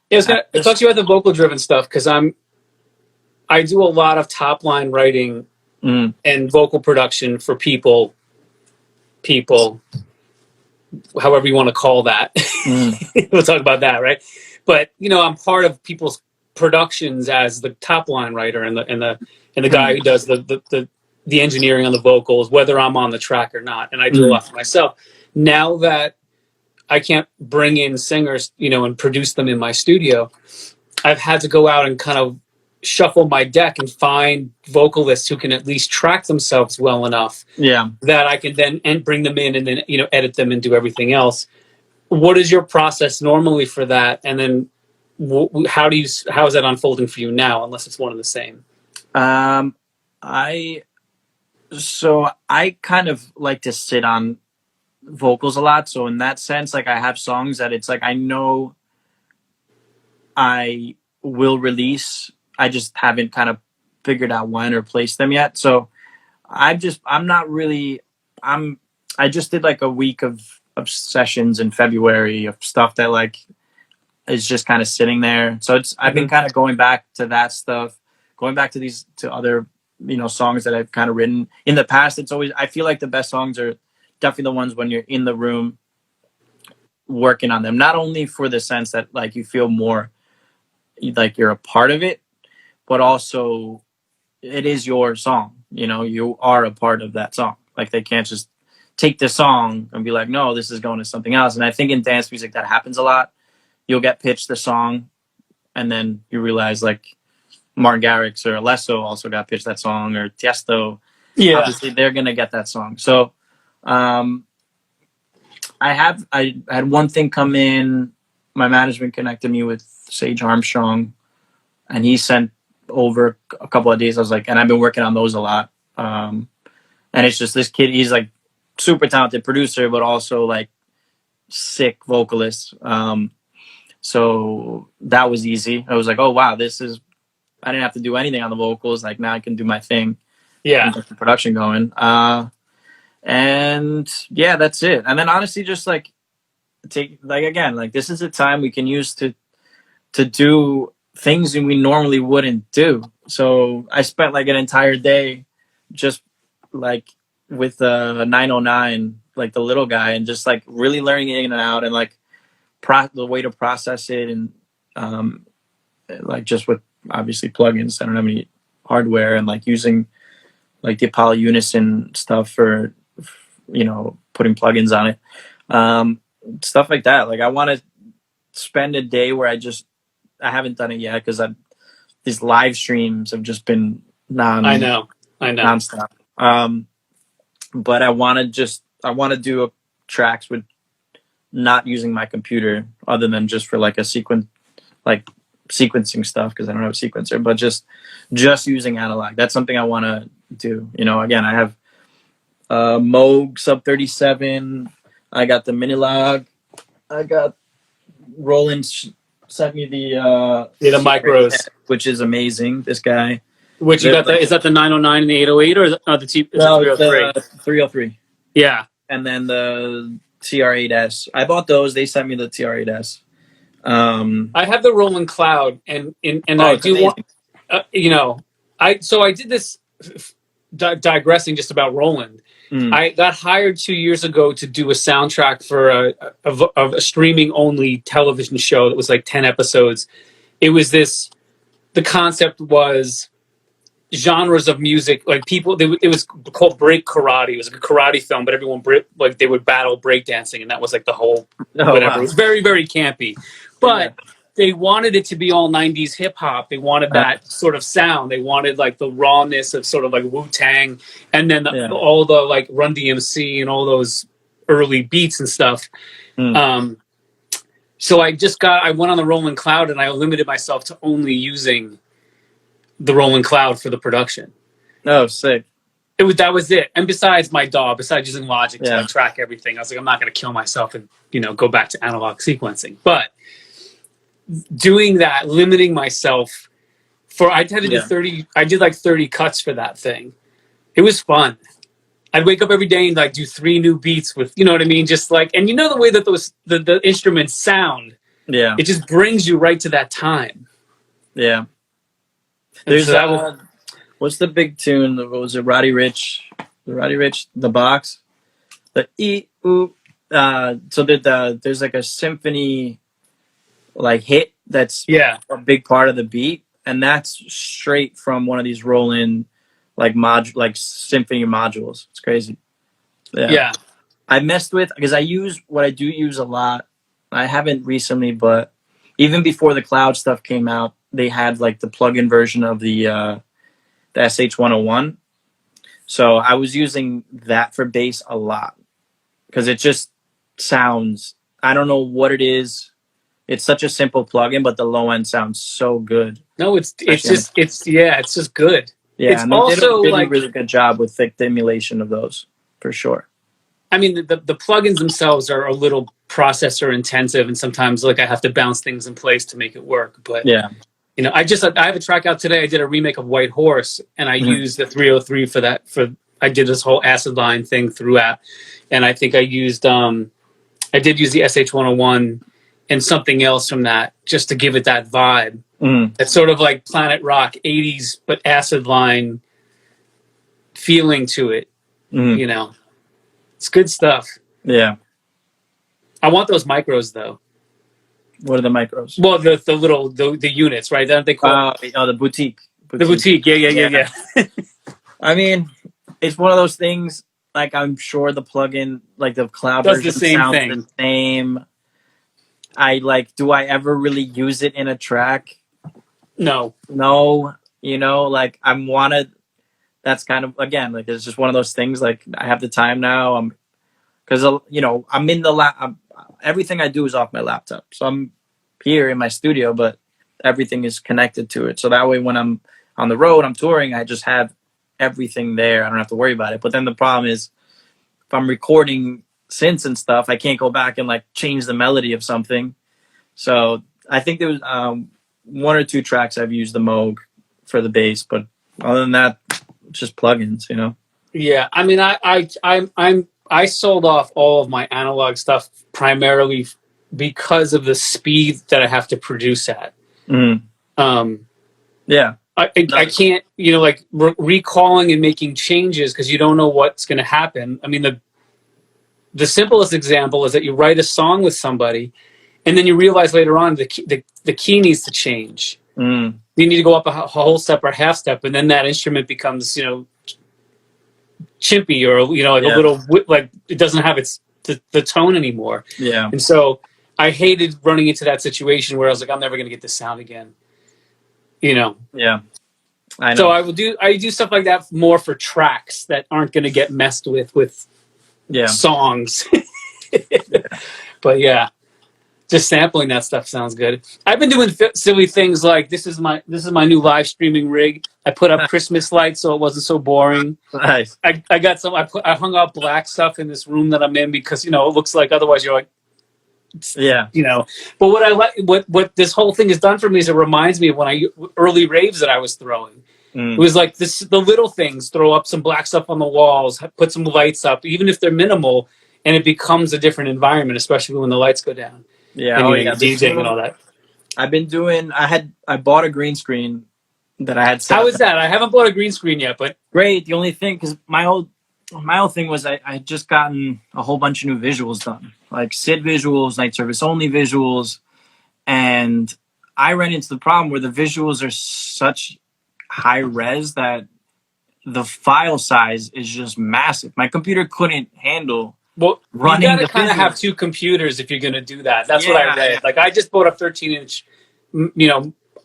Yeah, I was gonna talk to you about the vocal driven stuff because I do a lot of top line writing and vocal production for people, however you want to call that. We'll talk about that, right? But I'm part of people's productions as the top line writer and the guy who does the engineering on the vocals, whether I'm on the track or not. And I do a lot for myself. Now that I can't bring in singers, and produce them in my studio, I've had to go out and kind of shuffle my deck and find vocalists who can at least track themselves well enough that I can then bring them in and then, edit them and do everything else. What is your process normally for that? And then how is that unfolding for you now, unless it's one and the same? I kind of like to sit on vocals a lot. So in that sense, like I have songs that it's like I know I will release. I just haven't kind of figured out when or placed them yet. So I just did like a week of sessions in February of stuff that like is just kind of sitting there. So I've been kind of going back to that stuff, going back to other, songs that I've kind of written in the past. It's always, I feel like the best songs are definitely the ones when you're in the room working on them, not only for the sense that like you feel more like you're a part of it, but also it is your song. You are a part of that song. Like they can't just take the song and be like, no, this is going to something else. And I think in dance music that happens a lot. You'll get pitched the song and then you realize like Martin Garrix or Alesso also got pitched that song, or Tiesto. Yeah. Obviously they're going to get that song. So I had one thing come in. My management connected me with Sage Armstrong, and he sent over a couple of days. I was like, and I've been working on those a lot. And it's just this kid, he's like super talented producer, but also like sick vocalist. So that was easy. I was like, oh wow, I didn't have to do anything on the vocals. Like now I can do my thing. Yeah. And get the production going. And yeah, that's it. And then honestly, just like again, like this is a time we can use to do things that we normally wouldn't do. So I spent like an entire day just like with the 909, like the little guy, and just like really learning it in and out, and like the way to process it, and like just with obviously plugins. I don't have any hardware, and like using like the Apollo Unison stuff for putting plugins on it, stuff like that. Like I want to spend a day where I haven't done it yet because these live streams have just been nonstop. But I want to do tracks with not using my computer, other than just for like a sequencing stuff because I don't have a sequencer, but just using analog. That's something I want to do. You know, again, I have Moog Sub 37. I got the Minilog. I got Roland sent me the micros, which is amazing. This guy. Which you got that? Is that the 909 and the 808, or is it the 303? The 303. Yeah. And then the TR8S. I bought those. They sent me the TR8S. I have the Roland Cloud, and I do amazing. Want, you know, I did this digressing just about Roland. I got hired 2 years ago to do a soundtrack for a streaming only television show that was like 10 episodes. It was the concept was genres of music, like people, it was called Break Karate. It was like a karate film, but everyone like they would battle breakdancing, and that was like the whole whatever. Wow. It was very, very campy, but they wanted it to be all 90s hip hop. They wanted that sort of sound. They wanted like the rawness of sort of like Wu-Tang, and then all the like Run DMC and all those early beats and stuff. So I went on the Roland Cloud, and I limited myself to only using the Roland Cloud for the production. Oh, sick. That was it. And besides my DAW, besides using Logic to track everything, I was like, I'm not going to kill myself and, you know, go back to analog sequencing. But doing that, limiting myself I had to do 30, I did like 30 cuts for that thing. It was fun. I'd wake up every day and like do 3 new beats with, you know what I mean? Just like, and you know the way that the instruments sound. Yeah. It just brings you right to that time. Yeah. There's what's the big tune? What was it? Roddy Ricch, the box, the ooh. So there's like a symphony, like hit that's a big part of the beat, and that's straight from one of these Roland like symphony modules. It's crazy. Yeah. I messed with because I do use a lot. I haven't recently, but even before the cloud stuff came out, they had like the plug-in version of the SH-101. So I was using that for bass a lot because it just sounds, I don't know what it is. It's such a simple plug-in, but the low end sounds so good. No, it's just good. Yeah, it's and they also did a really good job with the emulation of those for sure. I mean, the plugins themselves are a little processor intensive, and sometimes like I have to bounce things in place to make it work. But you know, I have a track out today. I did a remake of White Horse, and I used the 303 for that. I did this whole acid line thing throughout, and I think I did use the SH-101 and something else from that just to give it that vibe. It's sort of like Planet Rock 80s, but acid line feeling to it. You know, it's good stuff. Yeah. I want those micros though. What are the micros? Well, the little the units, right? That they call the boutique. The boutique. Yeah. I mean, it's one of those things. Like I'm sure the plugin, like the cloud does version, the same sounds thing. The same. Do I ever really use it in a track? No. You know, like that's kind of, again, like it's just one of those things. Like I have the time now. Because you know, I'm in the everything I do is off my laptop. So I'm here in my studio, but everything is connected to it. So that way when I'm on the road, I'm touring, I just have everything there. I don't have to worry about it. But then the problem is if I'm recording synths and stuff, I can't go back and like change the melody of something. So I think there was 1 or 2 tracks I've used the Moog for the bass, but other than that, it's just plugins, you know? Yeah. I mean, I sold off all of my analog stuff primarily because of the speed that I have to produce at. I can't, you know, like recalling and making changes because you don't know what's going to happen. I mean, the simplest example is that you write a song with somebody and then you realize later on the key needs to change. You need to go up a whole step or half step, and then that instrument becomes, you know, chimpy or, you know, like a little, like it doesn't have the tone anymore. Yeah. And so I hated running into that situation where I was like, I'm never going to get this sound again. You know? Yeah. I know. So I do stuff like that more for tracks that aren't going to get messed with songs. But yeah. Just sampling that stuff sounds good. I've been doing silly things like this is my new live streaming rig. I put up Christmas lights so it wasn't so boring. Nice. I got some. I hung out black stuff in this room that I'm in because it looks like otherwise you're like Yeah. But what I like, what this whole thing has done for me is it reminds me of when early raves that I was throwing. It was like the little things, throw up some black stuff on the walls, put some lights up, even if they're minimal, and it becomes a different environment, especially when the lights go down. Yeah. And, Oh yeah. DJing and all that. I've been doing. I bought a green screen that I had set How up. is that? I haven't bought a green screen yet, but Great. The only thing, because my old thing was I had just gotten a whole bunch of new visuals done, like SID visuals, night service only visuals, and I ran into the problem where the visuals are such high res that the file size is just massive. My computer couldn't handle running. You gotta kind of have two computers if you're gonna do that. That's what I read. Yeah. Like I just bought a 13-inch,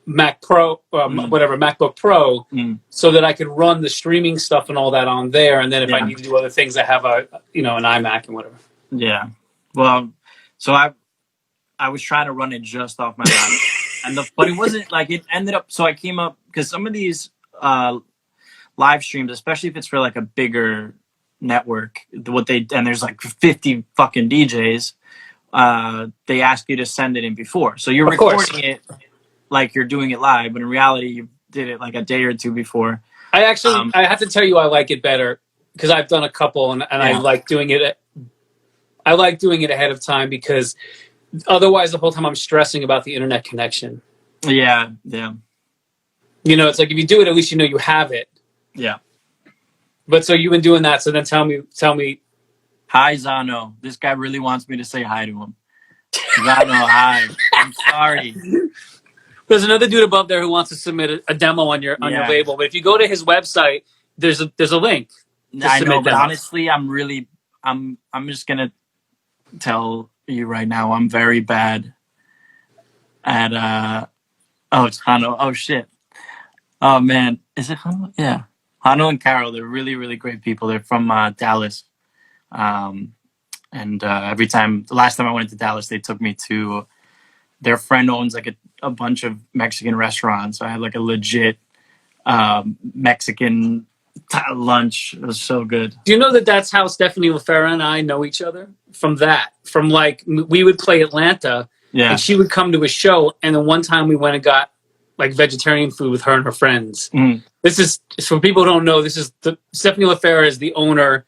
Mac Pro, MacBook Pro, so that I could run the streaming stuff and all that on there. And then if I need to do other things, I have an iMac and whatever. Yeah. Well, so I was trying to run it just off my laptop, but it wasn't like it ended up. So I came up because some of these live streams, especially if it's for like a bigger network, and there's like 50 fucking DJs, they ask you to send it in before. So you're recording it like you're doing it live, but in reality, you did it like a day or two before. I actually, I have to tell you, I like it better because I've done a couple, and I like doing it. I like doing it ahead of time because otherwise, the whole time I'm stressing about the internet connection. Yeah. It's like if you do it, at least you have it. Yeah. But so you've been doing that. So then tell me. Hi, Zano. This guy really wants me to say hi to him. Zano, hi. I'm sorry. There's another dude above there who wants to submit a demo on your label. But if you go to his website, there's a link. I know, but honestly, I'm just gonna tell you right now, I'm very bad at it's Hano. Oh shit. Oh man. Is it Hano? Yeah. Hano and Carol, they're really, really great people. They're from Dallas. And every time, the last time I went to Dallas, they took me to their friend owns like a bunch of Mexican restaurants. So I had like a legit Mexican lunch. It was so good. Do you know that's how Stephanie LaFera and I know each other? From like we would play Atlanta, and she would come to a show, and then one time we went and got like vegetarian food with her and her friends. This is, for people who don't know, Stephanie LaFera is the owner.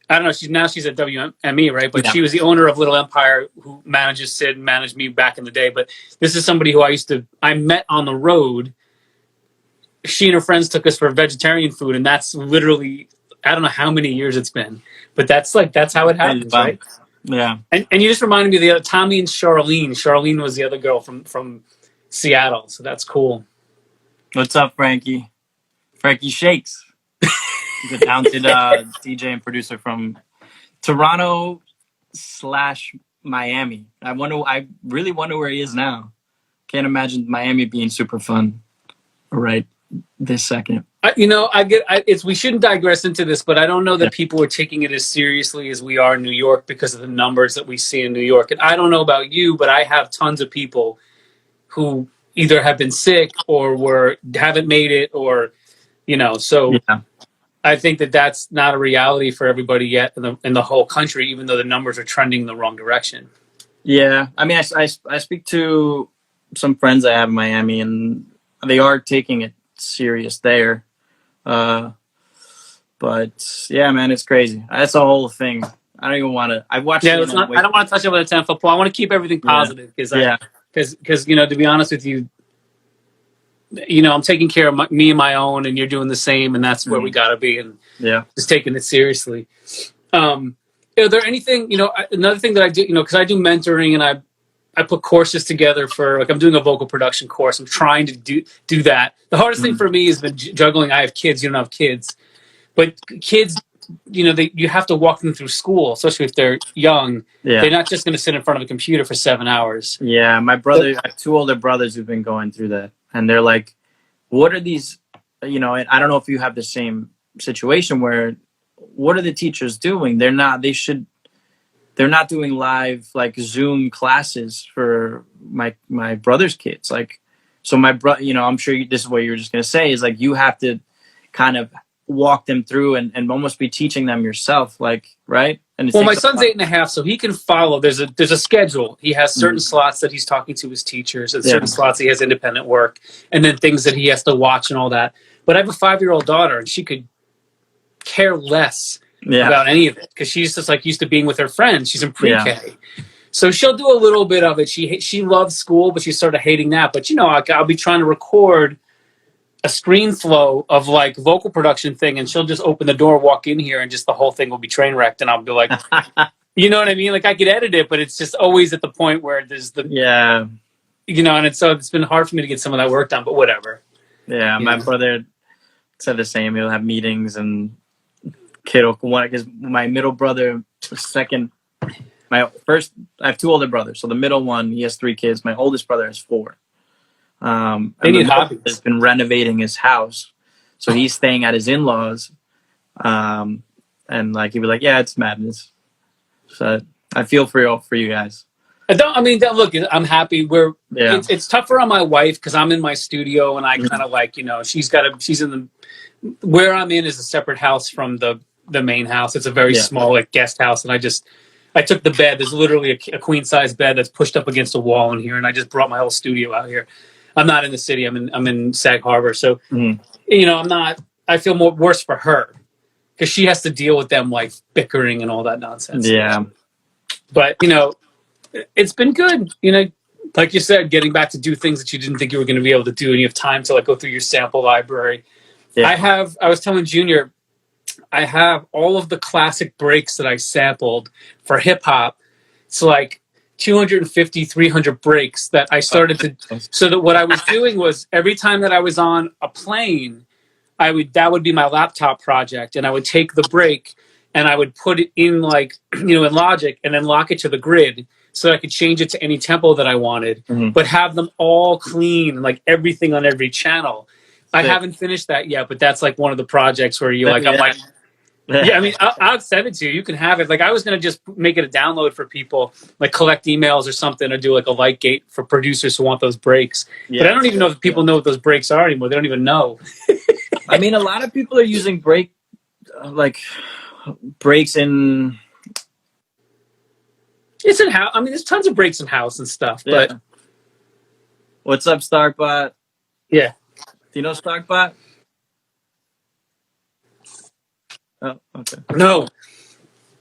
I don't know. She's at WME, right? But she was the owner of Little Empire, who manages Sid and managed me back in the day. But this is somebody who I met on the road. She and her friends took us for vegetarian food, and that's literally, I don't know how many years it's been, but that's how it happens, right? Yeah. And you just reminded me of the other Tommy and Charlene. Charlene was the other girl from Seattle, so that's cool. What's up, Frankie? Frankie Shakes. He's a talented DJ and producer from Toronto / Miami. I really wonder where he is now. Can't imagine Miami being super fun right this second. We shouldn't digress into this, but I don't know that people are taking it as seriously as we are in New York because of the numbers that we see in New York. And I don't know about you, but I have tons of people who either have been sick or haven't made it, or so. Yeah. I think that's not a reality for everybody yet in the whole country, even though the numbers are trending in the wrong direction. Yeah, I mean, I speak to some friends I have in Miami, and they are taking it serious there. But yeah, man, it's crazy. That's a whole thing. I don't even want to. I've watched. Yeah, I don't want to touch it with a 10-foot pole. I want to keep everything positive because to be honest with you, I'm taking care of me and my own, and you're doing the same, and that's where we got to be, and just taking it seriously. Is there anything, another thing that I do, because I do mentoring, and I put courses together for, like, I'm doing a vocal production course. I'm trying to do that. The hardest thing for me has been juggling. I have kids. You don't have kids, but kids, you have to walk them through school, especially if they're young. Yeah. They're not just going to sit in front of a computer for 7 hours. Yeah, my brother, I have 2 older brothers who've been going through that. And they're like, what are these, and I don't know if you have the same situation where, what are the teachers doing? They should they're not doing live like Zoom classes for my brother's kids. Like, so my brother, you know, I'm sure this is what you're just gonna say is like you have to kind of walk them through and almost be teaching them yourself, like, right? And Well, my son's 8.5, so he can follow. There's a schedule. He has certain slots that he's talking to his teachers, and certain slots he has independent work, and then things that he has to watch and all that. But I have a 5-year-old daughter, and she could care less about any of it because she's just like used to being with her friends. She's in pre-K, so she'll do a little bit of it. She loves school, but she's sort of hating that. But you know, I'll be trying to record a screen flow of like vocal production thing, and she'll just open the door, walk in here, and just the whole thing will be train wrecked, and I'll be like, you know what I mean? Like I could edit it, but it's just always at the point where there's the you know, and it's been hard for me to get some of that work done, but whatever. Yeah, my brother said the same. He'll have meetings and kiddo one because my middle brother, second, my first, I have 2 older brothers. So the middle one, he has 3 kids. My oldest brother has 4. They need hobbies. Has been renovating his house, so he's staying at his in-laws, and like he'd be like, "Yeah, it's madness." So I feel for you guys. Look, I'm happy. It's tougher on my wife because I'm in my studio and I kind of like, you know, she's in the where I'm in is a separate house from the main house. It's a very small like guest house, and I took the bed. There's literally a queen size bed that's pushed up against a wall in here, and I just brought my whole studio out here. I'm not in the city. I'm in Sag Harbor, so you know I feel worse for her because she has to deal with them like bickering and all that nonsense. Yeah, but you know, it's been good. You know, like you said, getting back to do things that you didn't think you were going to be able to do, and you have time to like go through your sample library. Yeah. I was telling Junior, I have all of the classic breaks that I sampled for hip hop. It's like 250, 300 breaks that I started to. So that what I was doing was every time that I was on a plane, that would be my laptop project, and I would take the break and I would put it in like, you know, in Logic and then lock it to the grid so I could change it to any tempo that I wanted, but have them all clean, like everything on every channel. I haven't finished that yet, but that's like one of the projects where you like, I'm like, yeah, I mean, I'll send it to you. You can have it. Like I was going to just make it a download for people, like collect emails or something, or do like a light gate for producers who want those breaks. Yeah, but I don't even know if people know what those breaks are anymore. They don't even know. I mean, a lot of people are using breaks in. It's in house. I mean, there's tons of breaks in house and stuff. Yeah. But what's up, Starkbot? Yeah. Do you know Starkbot? Oh, okay. No.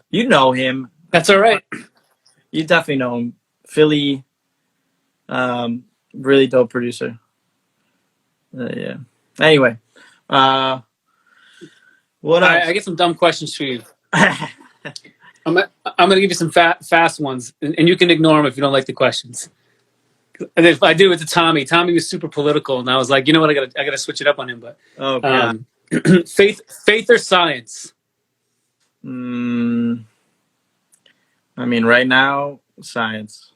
You know him. That's all right. You definitely know him. Philly, really dope producer. Yeah. Anyway, what else? I get some dumb questions for you. I'm gonna give you some fast ones, and you can ignore them if you don't like the questions. And if I do it to Tommy, Tommy was super political, and I was like, you know what, I gotta switch it up on him. But faith or science? I mean, right now, science.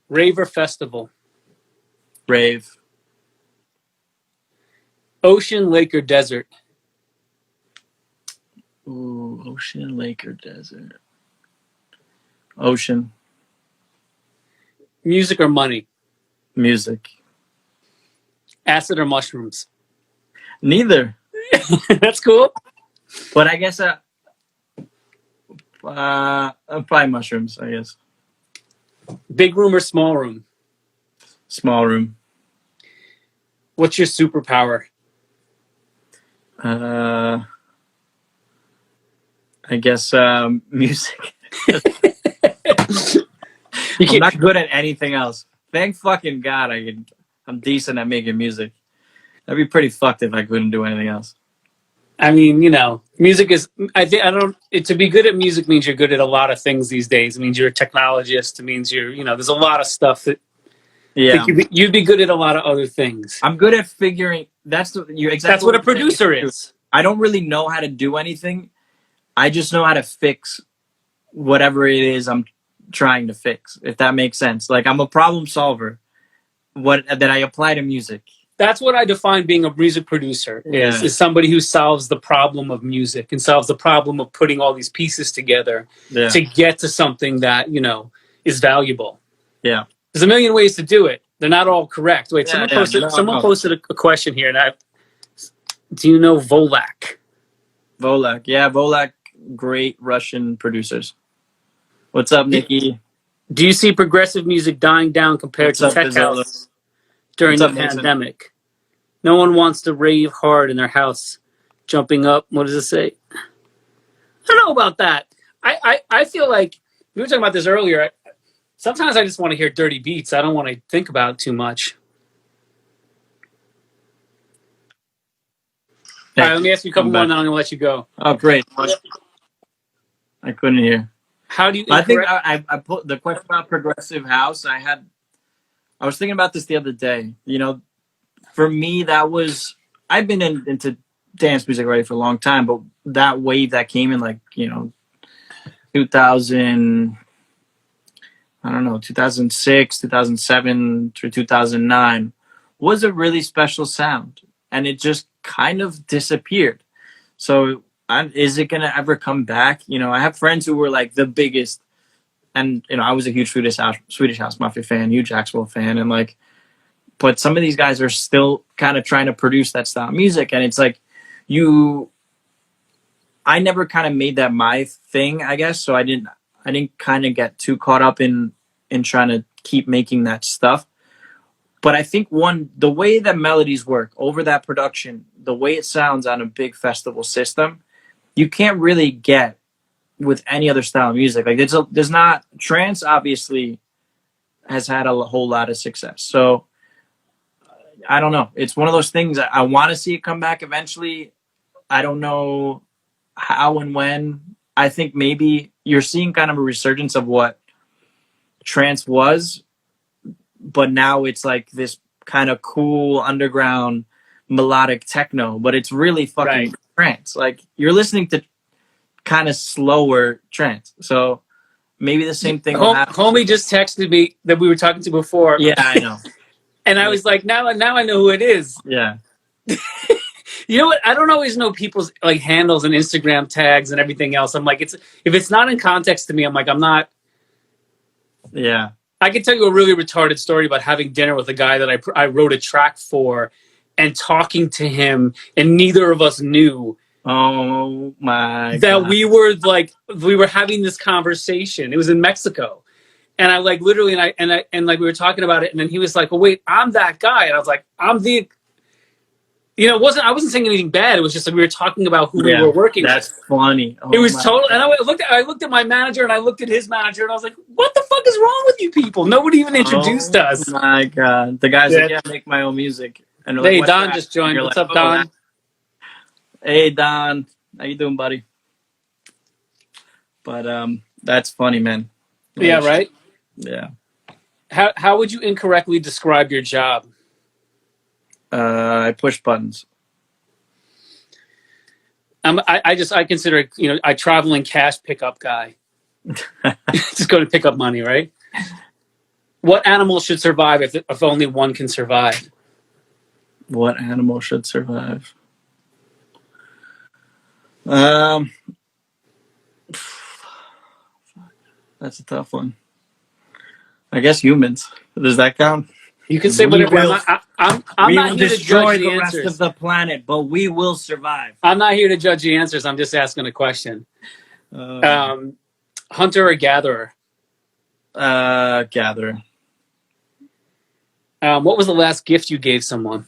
Rave or festival? Rave. Ocean, lake, or desert? Ooh, ocean, lake, or desert? Ocean. Music or money? Music. Acid or mushrooms? Neither. That's cool. But I guess probably mushrooms, I guess. Big room or small room? Small room. What's your superpower? I guess music. I'm not good at anything else. Thank fucking God I'm decent at making music. That'd be pretty fucked if I couldn't do anything else. I mean, you know, music is. To be good at music means you're good at a lot of things these days. It means you're a technologist. It means there's a lot of stuff that. Yeah. You'd be good at a lot of other things. I'm good at figuring. That's what a producer is. I don't really know how to do anything. I just know how to fix whatever it is I'm trying to fix, if that makes sense. Like I'm a problem solver. That I apply to music. that's what I define being a music producer is somebody who solves the problem of music and solves the problem of putting all these pieces together to get to something that, you know, is valuable. Yeah. There's a million ways to do it. They're not all correct. Wait, someone posted a question here, and do you know Volak? Volak. Yeah, Volak, great Russian producers. What's up, Nikki? Do you see progressive music dying down compared to tech house during the pandemic? No one wants to rave hard in their house, jumping up. What does it say? I don't know about that. I feel like we were talking about this earlier. Sometimes I just want to hear dirty beats. I don't want to think about it too much. All right, let me ask you a couple more, and then I'm going to let you go. Oh, great. I couldn't hear. How do you? I think I put the question about progressive house. I was thinking about this the other day. You know, for me, I've been into dance music already for a long time, but that wave that came in, like, you know, 2006, 2007 through 2009 was a really special sound, and it just kind of disappeared. So is it going to ever come back? You know, I have friends who were like the biggest, and, you know, I was a huge Swedish House Mafia fan, huge Axwell fan, and like, but some of these guys are still kind of trying to produce that style of music. And it's like, I never kind of made that my thing, I guess. So I didn't kind of get too caught up in trying to keep making that stuff. But I think the way that melodies work over that production, the way it sounds on a big festival system, you can't really get with any other style of music. Like there's not, trance obviously has had a whole lot of success. So I don't know. It's one of those things I want to see it come back eventually. I don't know how and when. I think maybe you're seeing kind of a resurgence of what trance was, but now it's like this kind of cool underground melodic techno, but it's really fucking trance. Like you're listening to kind of slower trance. So maybe the same thing will happen. Homie just texted me that we were talking to before. Yeah, I know. And I was like, now I know who it is. Yeah. You know what? I don't always know people's like handles and Instagram tags and everything else. I'm like, if it's not in context to me, I'm like, I'm not. Yeah. I can tell you a really retarded story about having dinner with a guy that I wrote a track for, and talking to him, and neither of us knew. Oh my that God. we were having this conversation. It was in Mexico. And I like literally, and like we were talking about it, and then he was like, "Oh wait, I'm that guy," and I was like, "I'm the," you know, I wasn't saying anything bad. It was just like we were talking about who we were working. That's with. funny. It was total. And I looked at my manager, and I looked at his manager, and I was like, "What the fuck is wrong with you people? Nobody even introduced us." Oh my God, the guys like, I make my own music. And hey, like, Don just joined. What's up, Don? Hey, Don, how you doing, buddy? But that's funny, man. Yeah, right. Yeah. How would you incorrectly describe your job? I push buttons. I consider it, you know, I traveling cash pickup guy. Just go to pick up money, right? What animal should survive if only one can survive? What animal should survive? That's a tough one. I guess humans. Does that count? You can say whatever. I'm not here to judge the rest of the planet, but we will survive. I'm not here to judge the answers. I'm just asking a question. Hunter or gatherer? Gatherer. What was the last gift you gave someone?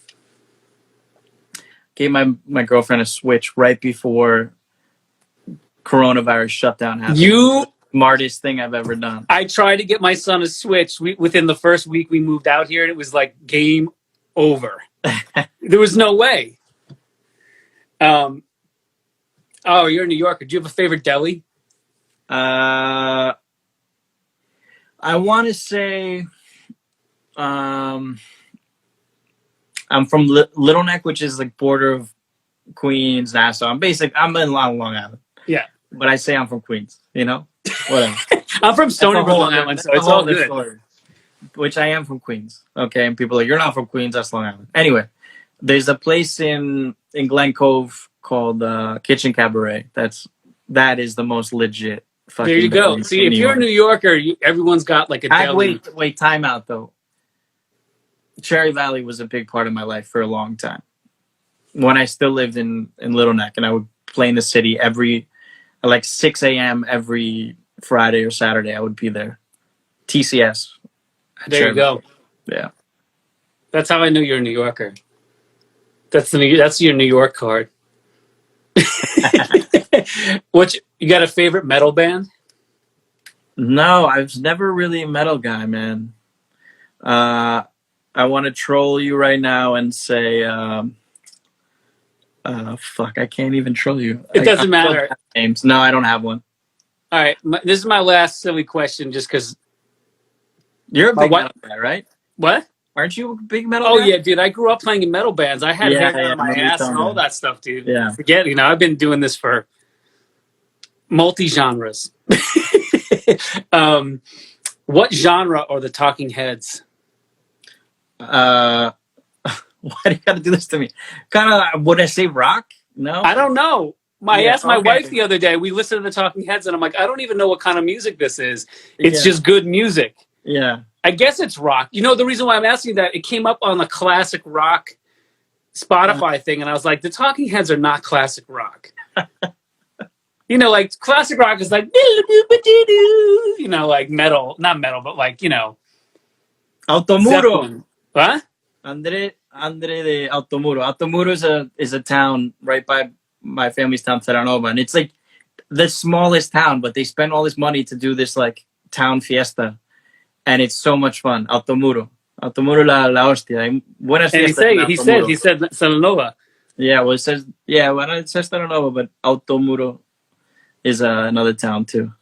Gave my girlfriend a Switch right before coronavirus shutdown happened. Smartest thing I've ever done. I tried to get my son a Switch. Within the first week we moved out here, and it was like game over. There was no way. Oh, you're in New York. Do you have a favorite deli? I want to say, I'm from Little Neck, which is like border of Queens, Nassau. I'm in Long Island. Yeah, but I say I'm from Queens. You know, whatever. I'm from Stony Brook, Long Island, so it's all good. Story, which I am from Queens. Okay, and people are like, you're not from Queens. That's Long Island. Anyway, There's a place in Glen Cove called Kitchen Cabaret. That is the most legit There you fucking go. deli See, in if New you're a York. New Yorker, everyone's got like a deli. Wait, time out though. Cherry Valley was a big part of my life for a long time. When I still lived in Little Neck, and I would play in the city at like 6 a.m. every Friday or Saturday. I would be there. TCS. There you go. Yeah. That's how I knew you're a New Yorker. That's your New York card. You got a favorite metal band? No, I was never really a metal guy, man. I want to troll you right now and say, fuck, I can't even troll you. It doesn't I don't matter. have names. No, I don't have one. All right, this is my last silly question, just because. You're a big metal guy, right? What? Aren't you a big metal Oh guy? yeah, dude! I grew up playing in metal bands. I had hair on my ass and all that stuff, dude. Yeah. Forget, I've been doing this for multi genres. What genre are the Talking Heads? Why do you gotta do this to me? Kind of, would I say rock? No, I don't know. I asked my wife the other day. We listened to the Talking Heads, and I'm like, I don't even know what kind of music this is. It's just good music. Yeah. I guess it's rock. The reason why I'm asking that, it came up on the classic rock Spotify thing, and I was like, the Talking Heads are not classic rock. Like classic rock is like, like metal, not metal, but like, Altomuro. Zeppelin. What? Andre de Altomuro. Altomuro is a town right by my family's town, Terranova, and it's like the smallest town, but they spend all this money to do this like town fiesta, and it's so much fun. Altomuro la hostia. Buenas fiestas. He said Terranova. Yeah, well it says Terranova, but Altomuro is another town too.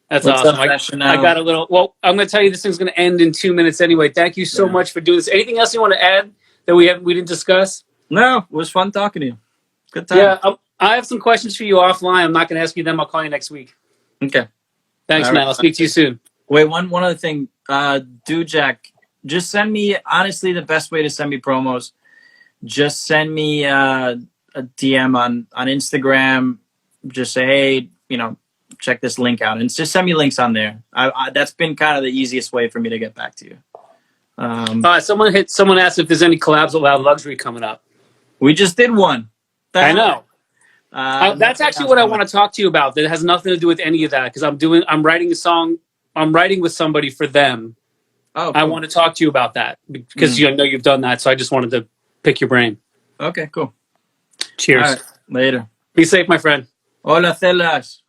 That's awesome. I got a little. Well, I'm going to tell you this thing's going to end in 2 minutes anyway. Thank you so much for doing this. Anything else you want to add that we didn't discuss? No, it was fun talking to you. Good time. Yeah, I have some questions for you offline. I'm not going to ask you them. I'll call you next week. Okay. Thanks, man. I'll speak to you soon. Wait, one other thing. Dude, Jack, just send me. Honestly, the best way to send me promos, just send me a DM on Instagram. Just say, hey, check this link out, and just send me links on there. That's been kind of the easiest way for me to get back to you. Someone asked if there's any collabs with Loud Luxury coming up. We just did one. I know. That's actually what I want to talk to you about. That has nothing to do with any of that, because I'm writing a song. I'm writing with somebody for them. Oh, cool. I want to talk to you about that because I know you've done that. So I just wanted to pick your brain. Okay, cool. Cheers. All right, later. Be safe, my friend. Hola, Celas.